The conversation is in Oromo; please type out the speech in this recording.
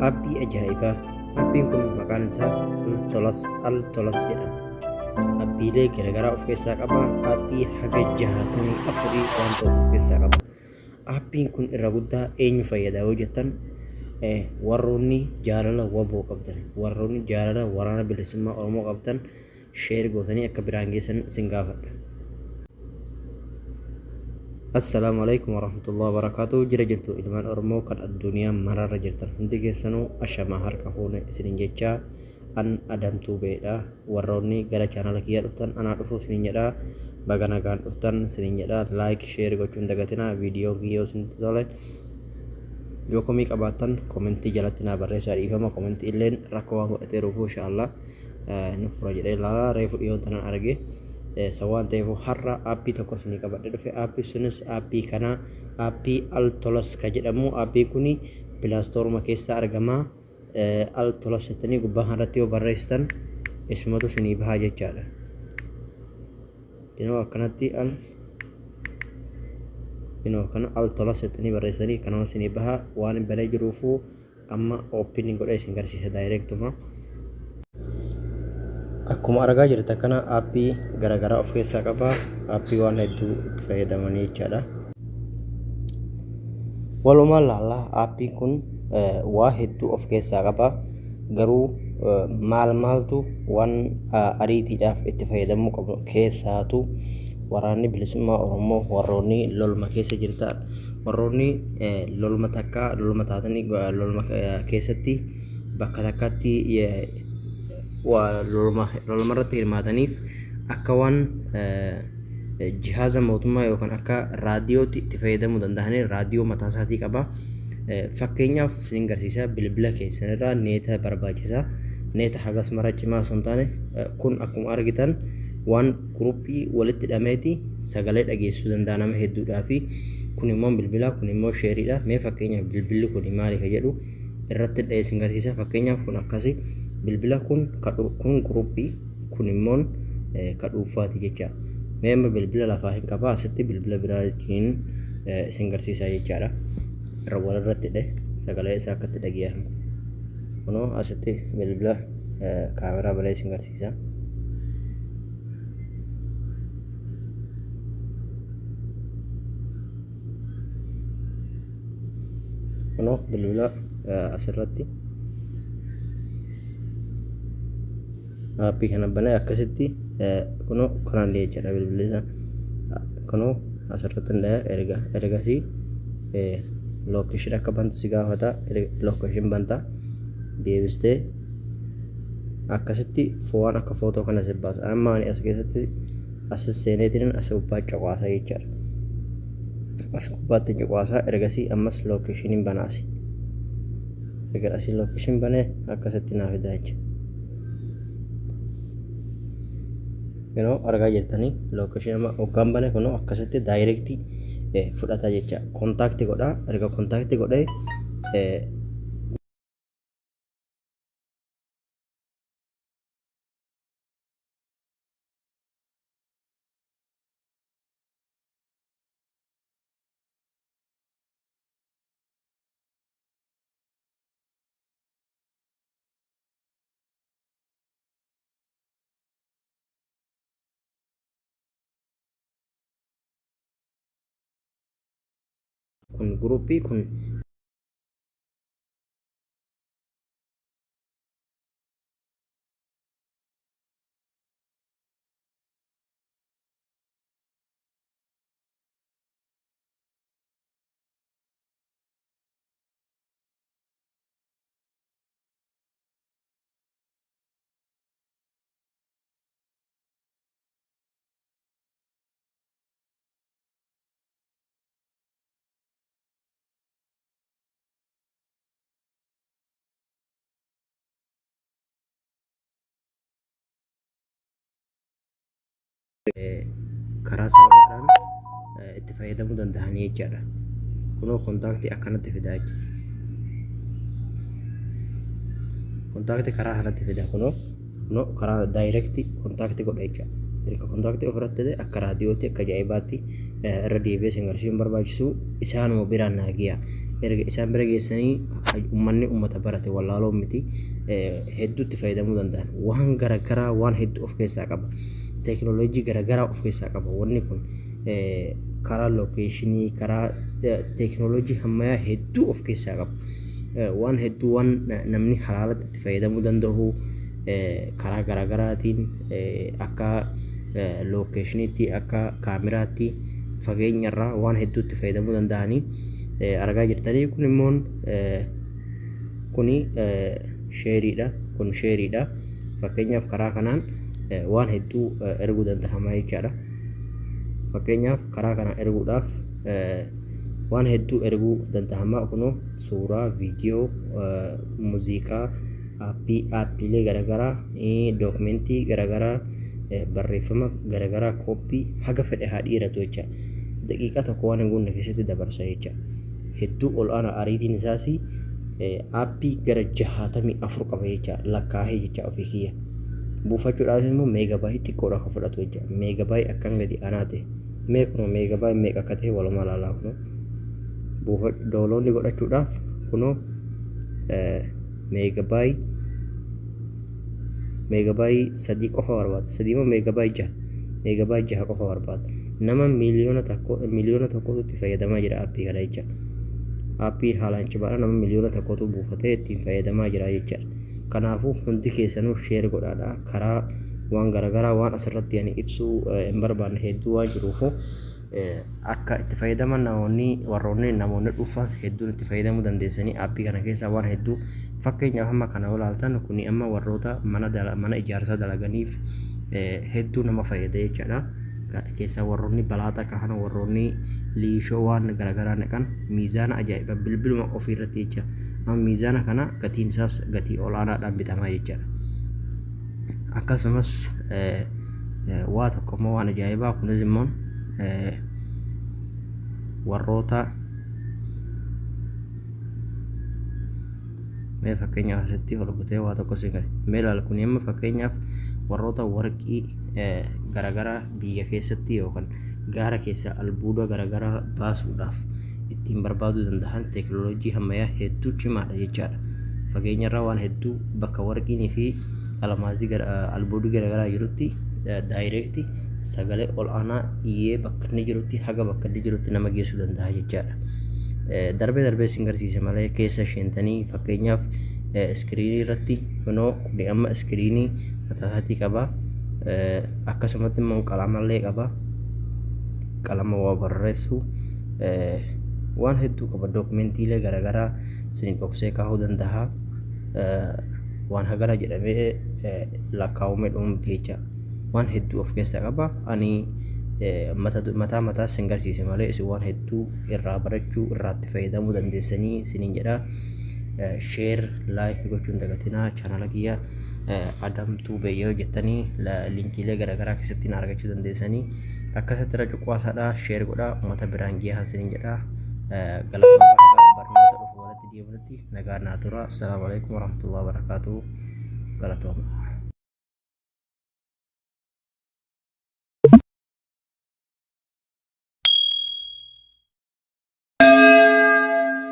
aappii ajaa'ibaa. Aappiin kun maqaan isaa Altolos jedhama. Aappiilee garaagaraa of keessaa qaba. Aappii haga 64 waan ta'u of keessaa qaba. Aappiin kun irra guddaa eenyu fayyada yoo jettan warroonni jaalala waboo qabdan, warroonni jaalala waraana bilisummaa Oromoo qabdan sheer gootanii akka biraan geessan isin gaafadha. Assalaamu alaikum warahmatullahi wabarakatuh. Jira jirtu ilmaan Oromoo kan addunyaa mararra jirtan hundi keessanuu ashamaa harka fuune isinin jechaa an adamtuu beedha. Warroonni gara chaanala kiyya dhuftan anaa dhufu isinin jedha. Baga nagaan dhuftan isinin jedha. Like share gochuun dagatina. Viidiyoo kiyyoo isinitti tole yoo komii qabaattan komentii jalatti naa barreessaa dhiifama. Komentii illeen rakkoo waan godhateeruuf inshaallah nuuf fura jedhee ilaalaa. Reefu dhiyoon tanan arge sawaan ta'eef har'a aappii tokko isinii qabadhe dhufe. Aappii sunis aappii kana aappii Altolos ka jedhamu. Aappii kuni pilaastooruma keessaa argama. Altolos jettanii gubbaa irratti yoo barreessitan isumatu isinii bahaa jechaadha. Inoo akkanatti kana Altolos jettanii barreessanii kanuma isinii bahaa. Waan balee jiruufuu amma ooppiin godhee isin garsiisa daayireektuma. Akkuma argaa jirtan kana aappii garaagaraa of keessaa qaba. Aappii waan hedduu itti fayyadamanii jechaadha. Walumaan laallaa aappiin kun waa hedduu of keessaa qaba. Garuu maaltu waan ariitiidhaaf itti fayyadamuu qabu keessaatu waraanni bilisummaa Oromoo warroonni lolma keessa jirtan, warroonni lolma taatanii lolma keessatti bakka takkatti lolma irratti hirmaataniif akka waan jihaaza mootummaa yookaan akka raadiyootti itti fayyadamuu danda'anii raadiyoo mataa isaatii qaba. Fakkeenyaaf isin garsiisa bilbila keessanirraa neeta barbaachisa. Neeta hagas mara cimaa osoo hin taane kun akkuma argitan waan guruppii walitti hidhameeti sagalee dhageessisuu danda'a nama hedduudhaa fi kun immoo bilbila kun immoo sheeriidha. Mee fakkeenyaaf bilbilli kun maali ka jedhu irratti dhahee isin garsiisa. Fakkeenyaaf kun akkasi bilbila kun guruppii kun immoo ka dhuunfaati jecha. Mee amma bilbila lafaa hin qaba asitti bilbila biraa wajjin isin garsiisa jechaadha. Irra walirratti sagalee isaa akkatti dhageeffamu. Kunoo asitti bilbila kaameraa biraa isin garsiisa. Kunoo bilbila asirratti aappii kana banee akkasitti kunoo kanaan jechaadha bilbilli isaa. Kunoo asirratti ergasii lookeshin akka bantu si gaafata. Lookeshin banta deebistee akkasitti fo'aan akka footoo kana si baasa. Amma ani as keessatti as seeneetiin as gubbaa caqaasaa jechaadha. As gubbaatti caqaasaa ergasii ammas lookeshiniin banaasi. Ergasii lookeshin banee akkasitti naaf fidaa jechuudha. Kunoo argaa jirtanii lookeshin amma hoggaan bane kunoo akkasitti daayireektii fudhata jecha. Kontaaktii godhaa. Erga kontaaktii godhee kun guruppii kun karaa salphaadhaan itti fayyadamuu danda'anii jechaadha. Kunoo kontaaktii akkanatti fidaa jechuudha. Kontaaktii karaa kanatti fida. Kunoo karaa daayireektii kontaaktii godha jechaadha. Erga kontaaktii ofirratti akka raadiyootti akka ajaa'ibaatti irra deebi'ee isin garsiisuun barbaachisu isaanuma biraan naagiyaa. Erga isaan bira geessanii ummanni ummata barate wallaaloo miti hedduutti fayyadamuu danda'an waan garagaraa waan hedduu of keessaa qaba teekinooloojii garagaraa of keessaa qaba wanni kun karaa lookeeshinii karaa teekinooloojii ammayyaa hedduu of keessaa qaba waan hedduu waan namni halaalatti itti fayyadamuu danda'u karaa garagaraatiin akka lookeeshiniitti akka kaameraatti fageenyarraa waan hedduutti fayyadamuu danda'anii argaa jirtanii kun immoo kuni sheeriidha kun sheeriidha fakkeenyaaf karaa kanaan waan hedduu erguu danda'ama jechaadha fakkeenyaaf karaa kana erguudhaaf waan hedduu erguu danda'ama kunoo suuraa viidiyoo muuziqaa aappiilee garagaraa dookumentii garagaraa barreeffama garagaraa kooppii haga fedhe haa dhiiratu jecha daqiiqaa tokko waan hin guunne keessatti dabarsa jecha hedduu ol aanaa ariitiin isaas aappii gara 64 qaba jecha lakkaa'ee jecha ofii kiyya buufachuudhaaf immoo meegabaayii xiqqoodha akka fudhatu jecha meegabaayii akkan gadi aanaa ta'e meequma meegabaayii meeqa akka ta'e walumaa laalaa kunoo dooloonni godhachuudhaaf kunoo meegabaayii 3 qofa barbaada 3 moo meegabaayii 6 qofa barbaada nama miliyoona tokkotu itti fayyadamaa jira aappii kana jecha aappii haalaan cimaadha nama miliyoona tokkotu buufatee ittiin fayyadamaa jira jechaadha kanaafuu hundi keessanuu sheer godhaadha karaa waan garagaraa waan asirratti ani ibsuu hin barbaanne hedduu waan jiruufu akka itti fayyadaman namoonni dhuunfaas hedduun itti fayyadamuu dandeessanii aappii kana keessaa waan hedduu fakkeenyaaf amma kana ilaaltan kuni amma warroota mana ijaarsaa dalaganiif hedduu nama fayyada jechaadha keessaa warroonni balaaxa akka kana warroonni liishoo waan garagaraa naqan miizaana ajaa'iba bilbiluma ofiirratti jecha amma miizaana kana gatiin isaas gatii olaanaadhaan bitamaa jechaadha akkasumas waa tokkommoo waan ajaa'ibaa kunis immoo warroota mee fakkeenyaaf asitti holbutee waa tokko siin mee ilaal kun amma fakkeenyaaf warroota warqii garagaraa biyya keessatti yookaan gaara keessa albuuda garagaraa baasuudhaaf ittiin barbaaduu danda'an teekinooloojii ammayyaa hedduu cimaadha jechaadha fageenyarraa waan hedduu bakka warqiinii fi almaazii albuudii garagaraa jirutti daayireekti sagalee ol aanaa iyyee bakka inni jirutti haga bakka inni jirutti nama geessuu danda'a jechaadha darbee siin garsiise malee keessa sheentanii fakkeenyaaf iskiriinii irratti kunoo kuni amma iskiriinii mataa isaatii qaba akkasumatti immoo qalamallee qaba qalama waa barreessu waan hedduu qaba dookumentiilee garagaraa isin dhoksee kaa'uu danda'a waan hagana jedhamee lakkaa'umee dhuunfaa jecha waan hedduu of keessaa qaba ani mataa sin garsiise malee isin waan hedduu irraa barachuu irraatti fayyadamuu dandeessanii isiniin jedha sheer laayik gochuun dagatinaa chaanala kiyya adamtuu beeyyoo jettanii linkiilee garagaraa keessatti argachuu dandeessanii akkasitti irra cuqqaasaadha sheer godhaa uummata biraan giyaa isiniin jedha galatooma barnoota dhufu walitti deebinutti nagaa naa tura assalaamu alaikum warahmatullahi wabarakatuh galatooma